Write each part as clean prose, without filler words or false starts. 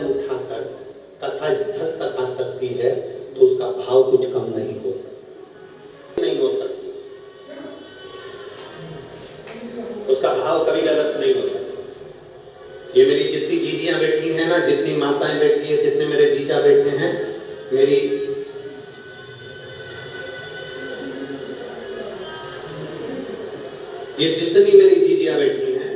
उठाकर कथा स्थल तक आ सकती है तो उसका भाव कुछ कम नहीं हो सकता, उसका भाव कभी गलत नहीं हो सकता। ये मेरी जितनी जीजियां बैठी हैं ना, जितनी माताएं बैठी है, जितने मेरे जीजा बैठे हैं, मेरी ये जितनी मेरी जीजियां बैठी हैं,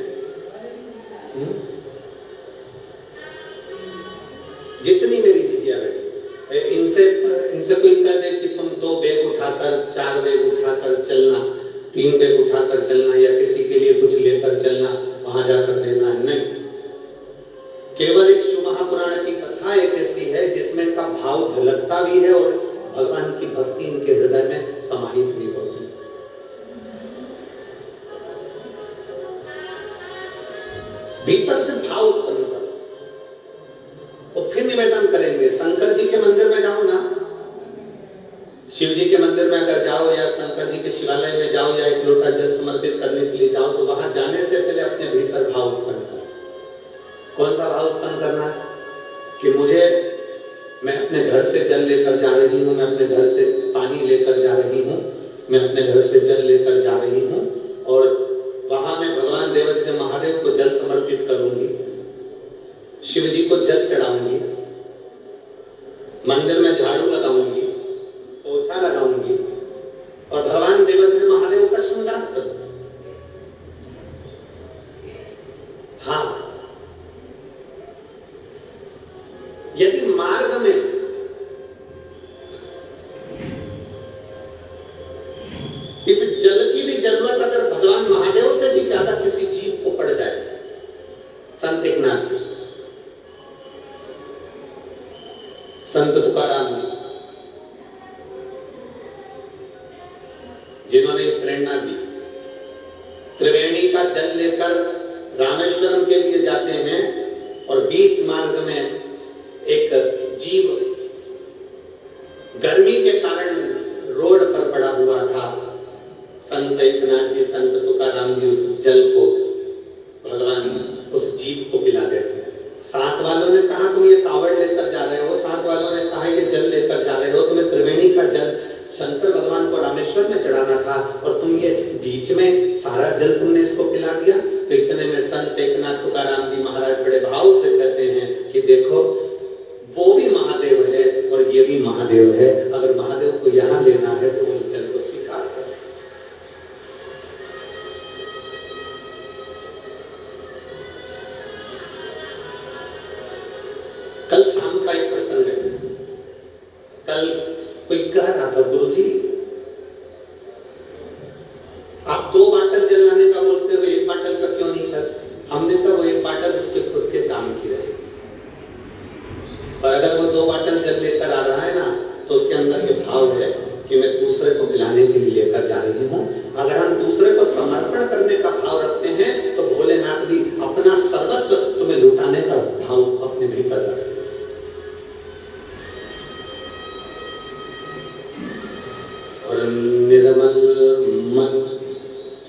जितनी मेरी जीजियां बैठी, इनसे कोई कह दे कि तुम 2 बैग उठाकर, 4 बैग उठाकर चलना, 3 बैग उठाकर चलना या किसी के लिए कुछ लेकर चलना, वहां जाकर देना, नहीं। केवल एक शिव महापुराण की कथा एक ऐसी है जिसमें इनका भाव झलकता भी है और भगवान की भक्ति इनके हृदय में समाहित भी होती है। भीतर से भाव उत्पन्न करो और फिर निवेदन करेंगे। शंकर जी के मंदिर में जाओ ना, शिव जी के मंदिर में अगर जाओ या शंकर जी के शिवालय में जाओ या एक लोटा जल समर्पित करने के लिए जाओ, तो वहां जाने से पहले अपने भीतर भाव उत्पन्न करो। कौन सा भाव उत्पन्न करना है कि मैं अपने घर से जल लेकर जा रही हूं, मैं अपने घर से पानी लेकर जा रही हूं, मैं अपने घर से जल लेकर जा रही हूं और वहां मैं भगवान देवज्ञ महादेव को जल समर्पित करूंगी, शिव जी को जल चढ़ाऊंगी, मंदिर में झाड़ू लगाऊंगी, पोछा लगाऊंगी और भगवान देवज्ञ महादेव का श्रृंगार करूंगी। हाँ, यदि मार्ग में इस जल की भी जरूरत अगर भगवान महादेव से भी ज्यादा किसी जीव को पड़ जाए, संत एकनाथ जी, संत तुकाराम जी, जिन्होंने प्रेरणा दी, त्रिवेणी का जल लेकर रामेश्वरम के लिए जाते हैं और बीच मार्ग में एक जीव गर्मी के कारण रोड पर पड़ा हुआ था। संत एकनाथ जी, संत तुकाराम जी उस जल को भगवान उस जीव को पिला देते हैं। साथ वालों ने कहा तुम ये कावड़ लेकर जा रहे हो, साथ वालों ने कहा ये जल लेकर जा रहे हो, तुम्हें त्रिवेणी का जल शंकर भगवान को रामेश्वर में चढ़ाना था और तुम ये बीच में सारा जल तुमने इसको पिला दिया। तो इतने में संत एकनाथ तुकाराम जी महाराज बड़े भाव से कहते हैं कि देखो, वो भी महादेव है और ये भी महादेव है, अगर महादेव को यहां लेना है तो वो जल को स्वीकार करें। कल शाम का एक प्रसंग है। कल कोई कह रहा था, गुरुजी आप 2 बाटल जलाने का बोलते हो, 1 बाटल का क्यों नहीं करते? हमने कहा वो 1 बाटल उसके खुद के काम की रहेगी, और अगर वो 2 बाटल जल लेकर आ रहा है ना, तो उसके अंदर के भाव है कि मैं दूसरे को पिलाने के लिए लेकर जा रही हूँ। अगर हम दूसरे को समर्पण करने का भाव रखते हैं तो भोलेनाथ भी अपना सर्वस्व तुम्हें लुटाने का भाव अपने भीतर रखते हैं। और निर्मल मन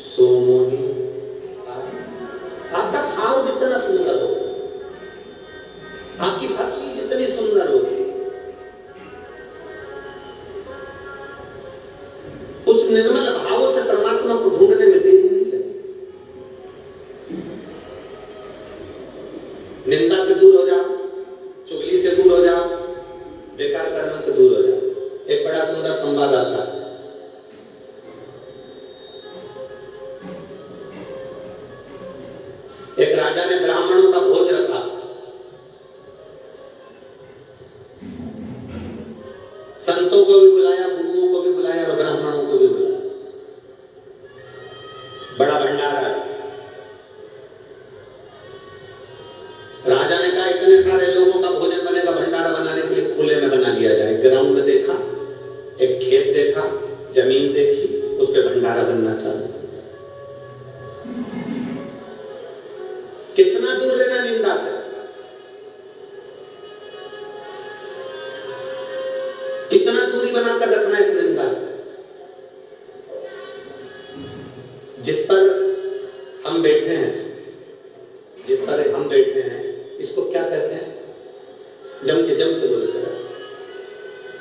सोमोनी, आपका भाव जितना सुंदर हो, आपकी भक्ति जितनी सुंदर होगी, उस निर्मल भाव से परमात्मा को ढूंढने में देरी नहीं लगती। निंदा से दूर हो जाओ, चुगली से दूर हो जाओ, बेकार कर्म से दूर हो जाओ। एक बड़ा सुंदर संवाद आता है। एक राजा ने ब्राह्मणों का भोज रखा। संतों को भी बुलाया, गुरुओं को भी बुलाया और ब्राह्मणों को भी बुलाया। बड़ा भंडारा है। राजा ने कहा इतने सारे लोगों का भोजन बनेगा, भंडारा बनाने के लिए खुले में बना लिया जाए। ग्राउंड देखा, एक खेत देखा, जमीन देखी, उस पर भंडारा बनना चाहिए। कितना दूर रहना निंदा से, कितना दूरी बनाकर रखना इस निंदा से। जिस पर हम बैठे हैं, इसको क्या कहते हैं? जम के बोलते रहे।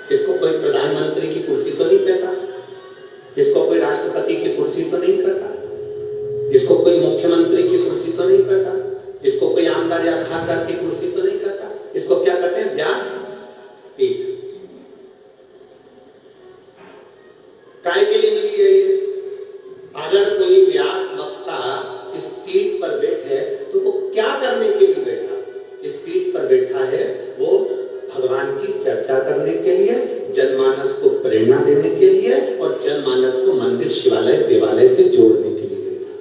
इसको कोई प्रधानमंत्री की कुर्सी तो नहीं कहता, इसको कोई राष्ट्रपति की कुर्सी तो नहीं कहता, इसको कोई मुख्यमंत्री की कुर्सी तो नहीं कहता, इसको कोई आमदार या खासदार की कुर्सी तो नहीं कहता, इसको क्या कहते हैं? व्यास पीठ। काय के लिए मिली है ये? अगर कोई व्यास वक्ता इस पीठ पर बैठे तो वो क्या करने के लिए बैठा? इस पीठ पर बैठा है वो भगवान की चर्चा करने के लिए, जनमानस को प्रेरणा देने के लिए और जनमानस को मंदिर, शिवालय, देवालय से जोड़ने के लिए बैठा।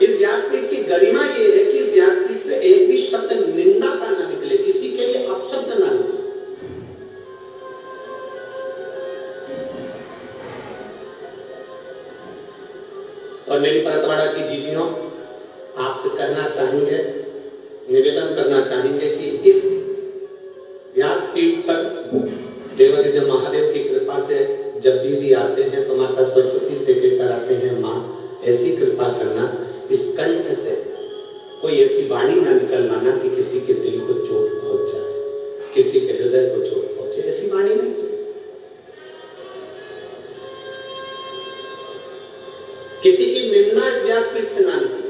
इस व्यासपीठ की गरिमा ये है कि इस व्यासपीठ से एक भी शब्द निंदा का ना निकले, किसी के लिए अपशब्द ना निकले। और मेरी परतवाड़ा की जीजियों, आपसे कहना चाहेंगे, निवेदन करना चाहेंगे कि इस व्यासपीठ पर देवादिदेव महादेव की कृपा से जब भी आते हैं तो माता सरस्वती से कहकर आते हैं, माँ ऐसी कृपा करना इस कंठ से कोई ऐसी वाणी ना निकलवाना कि किसी के दिल को चोट पहुंच जाए, किसी के हृदय को चोट पहुंचे, ऐसी वाणी नहीं चाहिए। किसी की निंदा इस व्यासपीठ से ना निकले।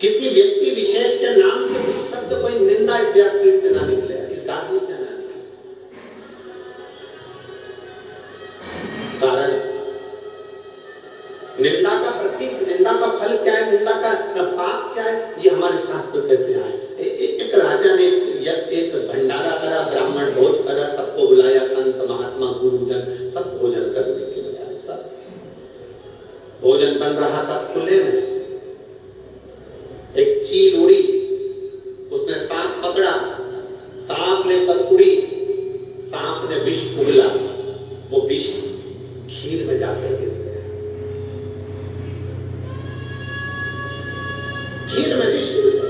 किसी व्यक्ति विशेष के नाम से कुछ शब्द, कोई निंदा इस व्यासपीठ से ना निकले, इस गादी से ना निकले। कारण निंदा का प्रतीक, निंदा का फल क्या है, निंदा का पाप क्या है, ये हमारे शास्त्र कहते हैं। एक राजा ने एक भंडारा करा, ब्राह्मण भोज करा, सबको बुलाया, संत महात्मा गुरुजन सब भोजन करने के लिए आए। सब भोजन बन रहा था खुले में, एक चील उड़ी, उसने सांप पकड़ा, सांप लेकर उड़ी, सांप ने विष उगला, वो विष खीर में जाकर गिर गया, खीर में विष गिर गया।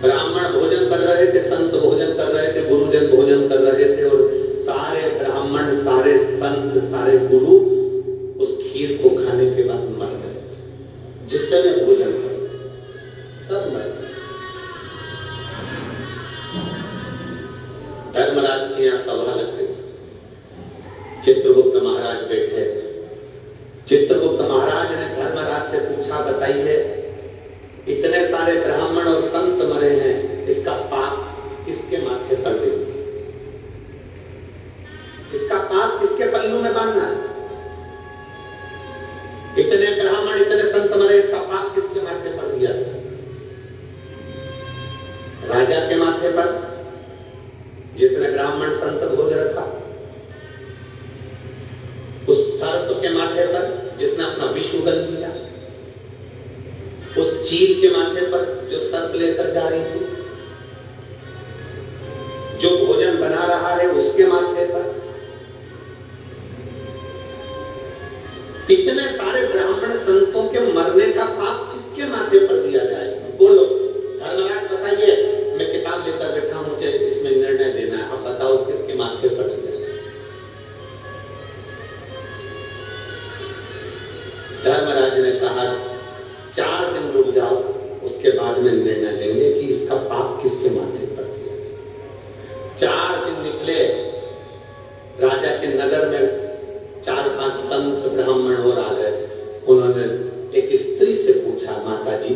ब्राह्मण भोजन कर रहे थे, संत भोजन कर रहे थे, गुरुजन भोजन कर रहे थे और सारे ब्राह्मण, सारे संत, सारे गुरु उस खीर को खाने के बाद मर गए। जितने भोजन कर सब मर गए। धर्मराज की यहां सभा लग गई, चित्रगुप्त महाराज बैठे। चित्रगुप्त महाराज ने धर्मराज से पूछा, बताइए इतने सारे ब्राह्मण और संत मरे हैं, इसका पाप किसके माथे पर देंगे? इसका पाप किसके पल्लू में बांधना है? इतने ब्राह्मण, इतने संत मरे, इसका पाप किसके माथे पर दिया जाए? राजा के माथे पर, जिसने ब्राह्मण संत भोज रखा, उस सर्प के माथे पर जिसने अपना विष उगल दिया, उस चील के माथे पर जो सर्प लेकर जा रही थी, जो भोजन बना रहा है उसके माथे पर, इतने सारे ब्राह्मण संतों के मरने का पाप किसके माथे पर दिया जाए? बोलो धर्मराज, बताइए। मैं किताब लेकर बैठा हूं, मुझे इसमें निर्णय देना है, आप बताओ किसके माथे पर दिया जाए? धर्मराज ने कहा 4 दिन रुक जाओ, उसके बाद में निर्णय लेंगे कि इसका पाप किसके माथे पर दिया जाए। 4 दिन निकले, राजा के नगर में 4-5 संत ब्राह्मण और आ गए। उन्होंने एक स्त्री से पूछा, माता जी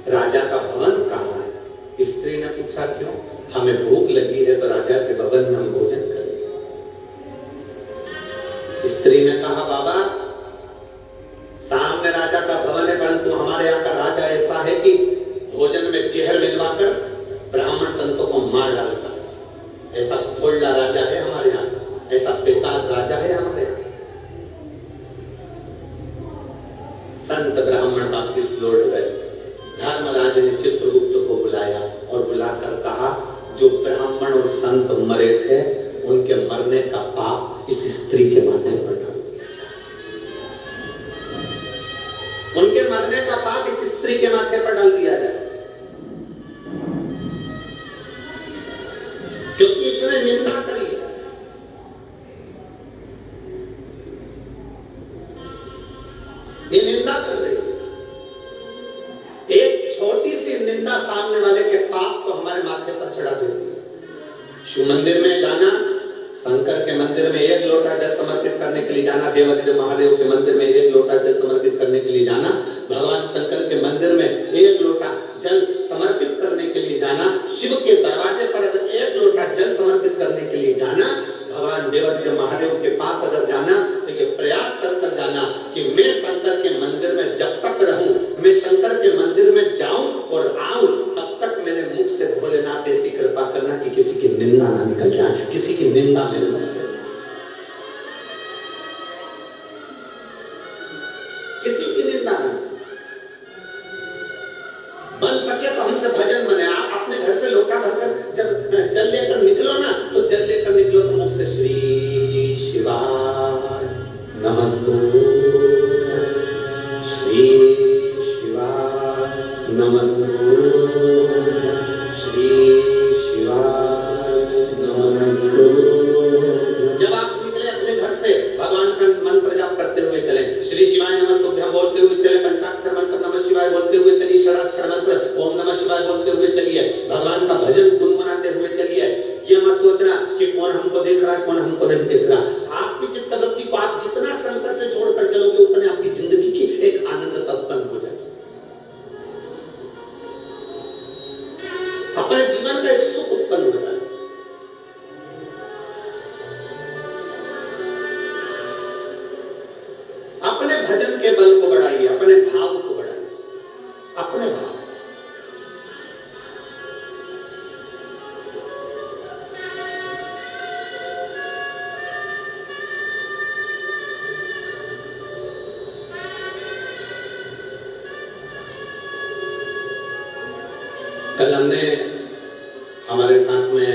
राजा का भवन कहाँ है? स्त्री ने पूछा, क्यों? हमें भूख लगी है तो राजा के भवन में हम भोजन करेंगे। स्त्री ने कहा, बाबा सामने राजा का भवन है, परंतु हमारे यहाँ का राजा ऐसा है कि भोजन में जहर मिलवाकर ब्राह्मण संतों को मार डालता है। ऐसा खोलना राजा है हमारे यहाँ, ऐसा बेकार राजा है हमारे यहाँ। संत ब्राह्मण वापिस लौट गए। धर्मराज ने चित्रगुप्त को बुलाया और बुलाकर कहा, जो ब्राह्मण और संत मरे थे उनके मरने का पाप इस स्त्री के माथे पर डाल दिया जाए। उनके मरने का पाप इस स्त्री के माथे पर डाल दिया जाए, क्योंकि इसने निंदा करी। मंदिर में जाना, शंकर के मंदिर में एक लोटा जल समर्पित करने के लिए जाना, देवाधिदेव महादेव के मंदिर में एक लोटा जल समर्पित करने के लिए जाना, भगवान शंकर के मंदिर में एक लोटा जल समर्पित करने के लिए जाना, शिव के दरवाजे पर अगर एक लोटा जल समर्पित करने के लिए जाना, भगवान देवाधिदेव महादेव के पास अगर जाना तो ये प्रयास कर जाना कि मैं शंकर के मंदिर में जब तक रहूं, मैं शंकर के मंदिर में जाऊं और आऊं, तब तक मेरे मुख से भोलेनाथ ऐसी कृपा करना कि किसी की निंदा ना निकल जाए, किसी की निंदा मेरे मुख से, किसी की निंदा ना बन सके तो हमसे भजन बने। आप अपने घर से लोटा भरकर जब जल लेकर निकलो ना, तो जल लेकर निकलो तो मुख से श्री शिवाय नमस्तुभ्यं, श्री शिवाय नमस्तुभ्यं, श्री शिवाय नमस्तुभ्यं। जब आप निकले अपने घर से, भगवान का मंत्र जाप करते हुए चले, श्री शिवाय नमस्तुभ्यं बोलते हुए चले, पंचाक्षर मंत्र नमः शिवाय बोलते हुए चलिए, षडाक्षर मंत्र ओम नमः शिवाय बोलते हुए चलिए, भगवान का भजन गुनगुनाते हुए चलिए। ये मत सोचना कि कौन हमको देख रहा है, कौन हमको नहीं देख रहा। आपकी चित्तवृत्ति को आप जितना शंकर से जोड़कर चलोगे, उतने आपकी जिंदगी की एक आनंदता उत्पन्न हो जाएगी, अपने जीवन का एक सुख उत्पन्न हो जाएगा। अपने भजन के बल को बढ़ाइए, अपने भाव को बढ़ाइए, अपने भाव। कल हमने हमारे साथ में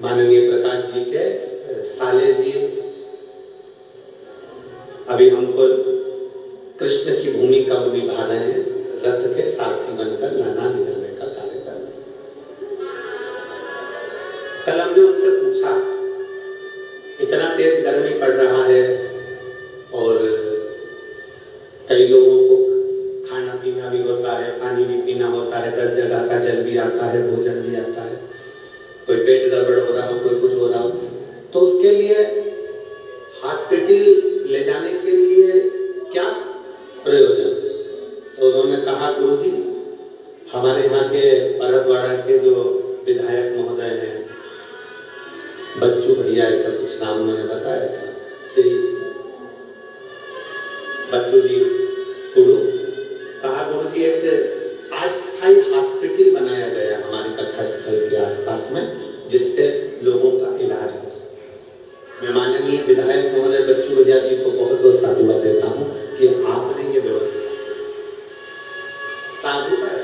माननीय प्रकाश जी के साले जी अभी हमको कृष्ण की भूमिका निभा रहे हैं, रथ के सारथी बनकर लाना निकलने का कार्य कर रहे हैं। कल हमने उनसे पूछा, इतना तेज गर्मी पड़ रहा है और कई लोगों को खाना पीना भी होता है, पानी भी पीना होता है, 10 जगह का जल भी आता है, भोजन भी आता है, कोई पेट गड़बड़ हो रहा हो, कोई कुछ हो रहा हो, तो उसके लिए हॉस्पिटल ले जाने के लिए क्या प्रयोजन। तो उन्होंने कहा, गुरुजी हमारे यहाँ के भरतवाड़ा के जो विधायक महोदय हैं, बच्चू भैया ऐसा कुछ नाम उन्होंने बताया था, श्री बच्चू जी गुरु, कहा गुरुजी एक अस्थायी हॉस्पिटल बनाया गया हमारे कथा स्थल के आसपास में, जिससे लोगों का इलाज हो सके। मैं माननीय विधायक महोदय बच्चू भैया जी को बहुत बहुत साधुवाद देता हूँ कि आपने ये व्यवस्था साधुवाद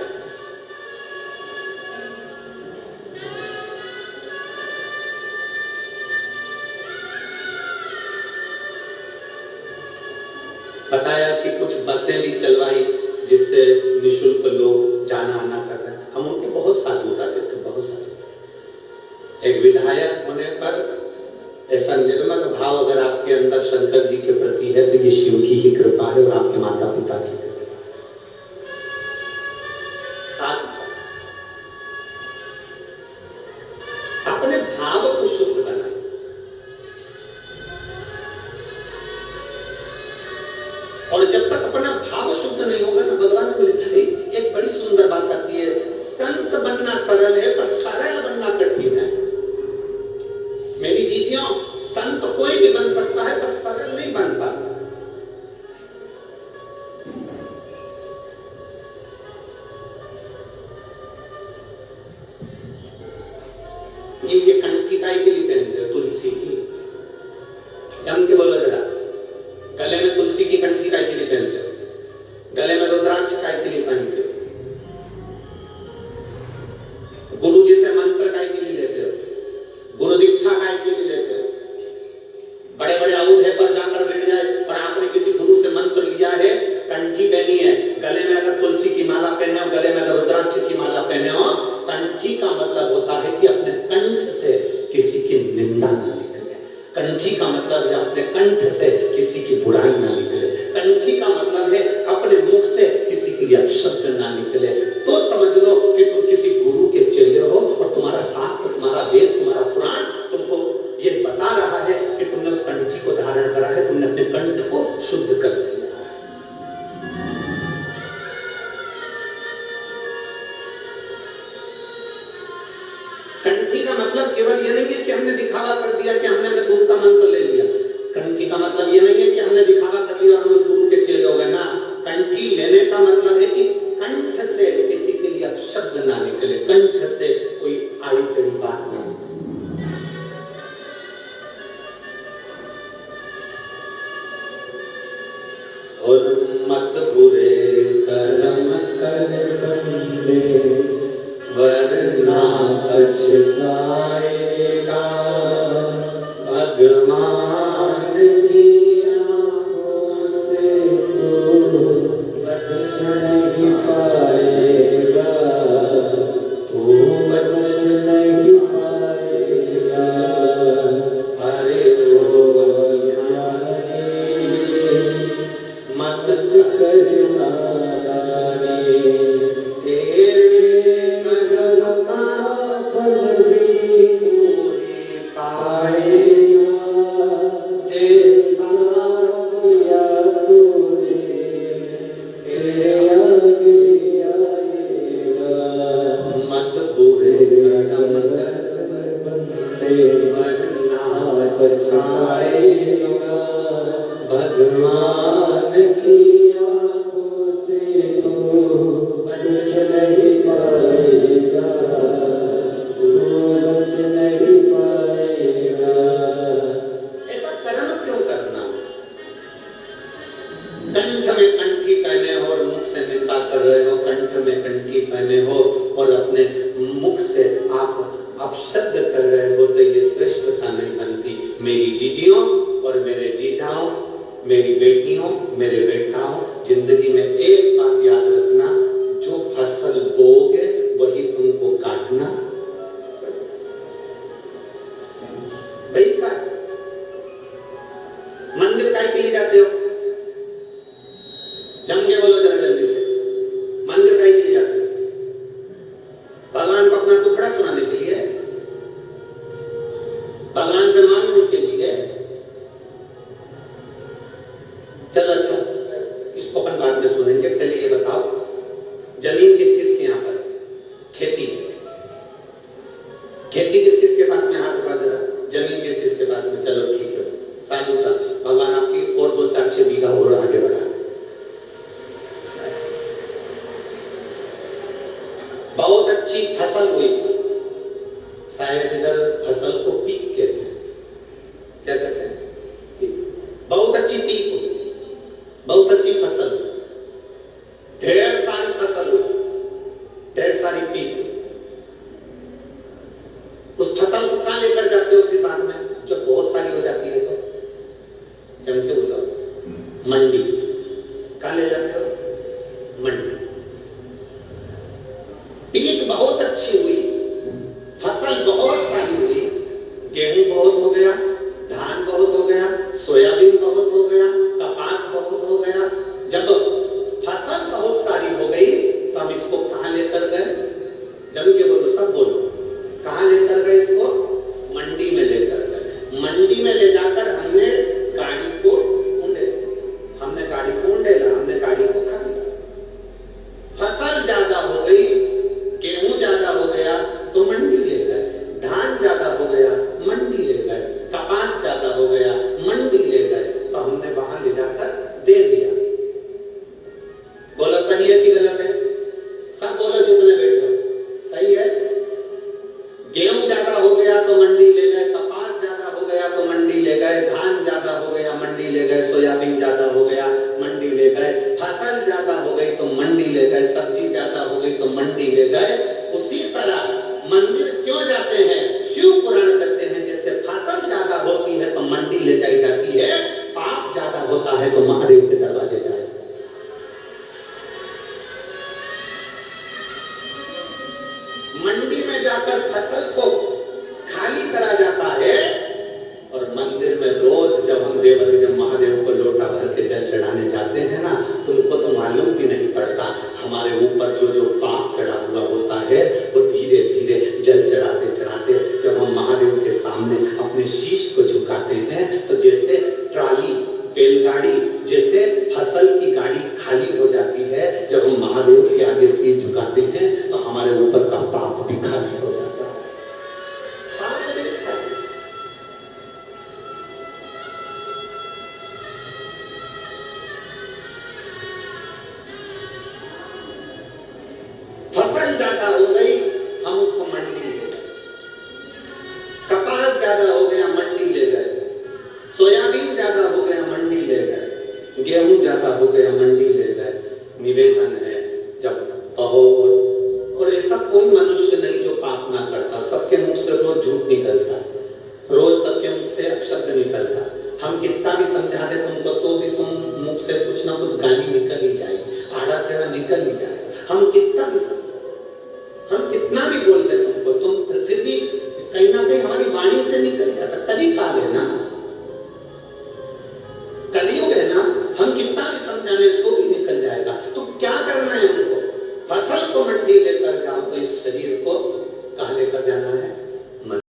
बताया कि कुछ बसें भी चलवाई जिससे निःशुल्क लोग जाना आना कर रहे हैं। हम उनको बहुत साधुता देते हैं, बहुत साधुता। एक विधायक होने पर ऐसा निर्मल भाव अगर आपके अंदर शंकर जी के प्रति है तो ये शिव की ही कृपा है और आपके माता पिता की कृपा। अपने भाव को शुद्ध बनाए। और जब तक अपना भाव शुद्ध नहीं होगा ना, भगवान ने बोले एक बड़ी सुंदर बात आती है, संत बनना सरल है पर सरल बनना कठिन है। मेरी जीवियों, संत कोई भी बन सकता है पर सरल नहीं बन पाता। ये कंठी काय के लिए पहनते हो? तुलसी की। जम के बोलो जरा, गले में तुलसी की कंठी काय के लिए पहनते हो? गले में रुद्राक्ष काय के लिए पहनते हो? गुरु जी से मंत्र काय के लिए लेते हो? गुरु दीक्षा काय के लिए लेते हो? बड़े बड़े औंधे पर जाकर बैठ जाए और आपने किसी गुरु से मंत्र लिया है, कंठी पहनी है, गले में अगर तुलसी की माला पहने हो, गले में अगर रुद्राक्ष की माला पहने हो, कंठी का मतलब होता है कि अपने कंठ से किसी की निंदा ना निकले। कंठी का मतलब है अपने कंठ से किसी की बुराई ना निकले। कंठी का मतलब है अपने मुख से किसी की अपशब्द ना निकले। तो समझ लो कि तुम किसी गुरु के चेले हो कंठी का मतलब केवल ये नहीं है कि हमने दिखावा कर दिया कि हमने गुरु का मंत्र ले लिया। कंठी का मतलब ये नहीं है कि हमने दिखावा कर लिया और हम उस गुरु के चेले हो गए ना। कंठी लेने का मतलब है कि कंठ से किसी के लिए शब्द ना निकले, कंठ से कोई आड़ी टेढ़ी बात ना। और मत बुरे कर्म कर बंदे वरना पछताएगा, भगवान की आंखों से तू बच नहीं पाएगा, तू बच नहीं पाएगा। अरे ओ यारे मत करना रे, तेरे कर्म का फल भी पूरी पाएगा, जैसा किया तूने तेरे आगे आएगा। मत बुरे कर्म कर बंदे वरना पछताएगा, भगवान की आंखों से तू बच नहीं पाएगा, तू बच नहीं पाएगा। ऐसा कर्म क्यों करना? कंठ में कंठी पहने हो और मुख से निंदा कर रहे हो, कंठ में कंठी पहने हो और अपने मुख से आप शब्द कर रहे हो, तो ये श्रेष्ठता नहीं बनती। मेरी जीजियों और मेरे जीजाओं, मेरी बेटियों, मेरे बेटाओं, जिंदगी में एक बात याद रखना, जो फसल बोओगे वही तुमको काटना। वही काट। मंदिर काहे के लिए जाते हो? जम के बोलो जरा जल्दी से, मंदिर काहे के लिए जाते हो? भगवान को अपना टुकड़ा सुनाने के लिए, भगवान से मांगने के लिए। चल अच्छा, इसको अपन बाद में सुनेंगे, पहले ये बताओ जमीन किस किस के यहाँ पर? खेती खेती किस किस के पास में? हाथ उठा जरा। जमीन किस किस के पास में? चलो ठीक है, साधु का भगवान आपकी और 2-4-6 बीघा और आगे बढ़ा। बहुत अच्छी फसल हुई, शायद इधर फसल को पीक कहते हैं। क्या कहते हैं? बहुत अच्छी पीक हुई, बहुत अच्छी फसल, ढेर सारी फसल हुई, ढेर सारी पीक हुई। उस फसल को कहां लेकर जाते हो फिर बाद में, जब बहुत सारी हो जाती है तो? जम के बोलो, मंडी। कहां ले जाते हो? मंडी। पीक बहुत अच्छी हुई, फसल बहुत सारी हुई, गेहूं बहुत हो गया, धान बहुत हो गया, सोयाबीन बहुत हो गया, कपास बहुत हो गया। जब फसल बहुत सारी हो गई तो हम इसको कहां लेकर गए? जम के बोलो, सब बोलो, कहां लेकर गए इसको? मंडी में लेकर गए। मंडी में ले जाकर हमने गाड़ी को उंडेला, हमने गाड़ी को उंडेला, हमने गाड़ी को खा लिया। फसल ज्यादा हो गई, गेहूं ज्यादा हो गया तो मंडी ले गए, धान ज्यादा हो गया मंडी ले गए, कपास ज्यादा हो गया मंडी ले गए, तो हमने वहां ले जाकर दे दिया। बोलो सही है कि गलत है? सब बोलो जितने बैठो, सही है। गेहूं ज्यादा हो गया तो मंडी ले गए, कपास ज्यादा हो गया तो मंडी ले गए, धान ज्यादा हो गया मंडी ले गए, सोयाबीन ज्यादा हो गया मंडी ले गए, फसल ज्यादा हो गई तो मंडी ले गए, सब्जी ज्यादा हो गई तो मंडी ले गए। उसी तरह मंदिर क्यों जाते हैं? शिव पुराण कहते हैं जैसे फसल ज्यादा होती है तो मंडी ले जाई जाती है, पाप ज्यादा होता है तो महादेव के दरवाजे जाए। मंडी में जाकर फसल को खाली करा जाता है और मंदिर में रोज जब हम देवाधिदेव महादेव को लोटा भर के जल चढ़ाने जाते हैं ना, तुमको तो मालूम भी नहीं पड़ता हमारे ऊपर जो जो पाप चढ़ा हुआ होता है वो धीरे धीरे जल चढ़ाते चढ़ाते जब हम महादेव के सामने अपने शीश को झुकाते हैं तो जैसे ट्राली, बैलगाड़ी, जैसे फसल की गाड़ी खाली हो जाती है, जब हम महादेव के आगे शीश झुकाते हैं तो हमारे ऊपर का पाप भी खाली हो जाता है। गेहूं ज्यादा हो गया, मंडी ले गए, निवेदन है जब बहुत, और ऐसा कोई मनुष्य नहीं जो पाप ना करता, सबके मुख से रोज झूठ निकलता, रोज सबके मुख से अपशब्द निकलता। हम कितना भी समझा दे तुमको तो भी तुम मुख से कुछ ना कुछ गाली निकल ही जाएगी, आड़ा टेढ़ा निकल ही जाएगा। हम कितना भी समझा, हम कितना भी बोल दे तुमको, तुम फिर भी कहीं ना कहीं हमारी वाणी से निकल जाता। कली काल है ना, कलयुग है ना, हम कितना भी समझा ले तो भी निकल जाएगा। तो क्या करना है हमको? फसल को मंडी लेकर जाओ, तो इस शरीर को कहाँ लेकर जाना है?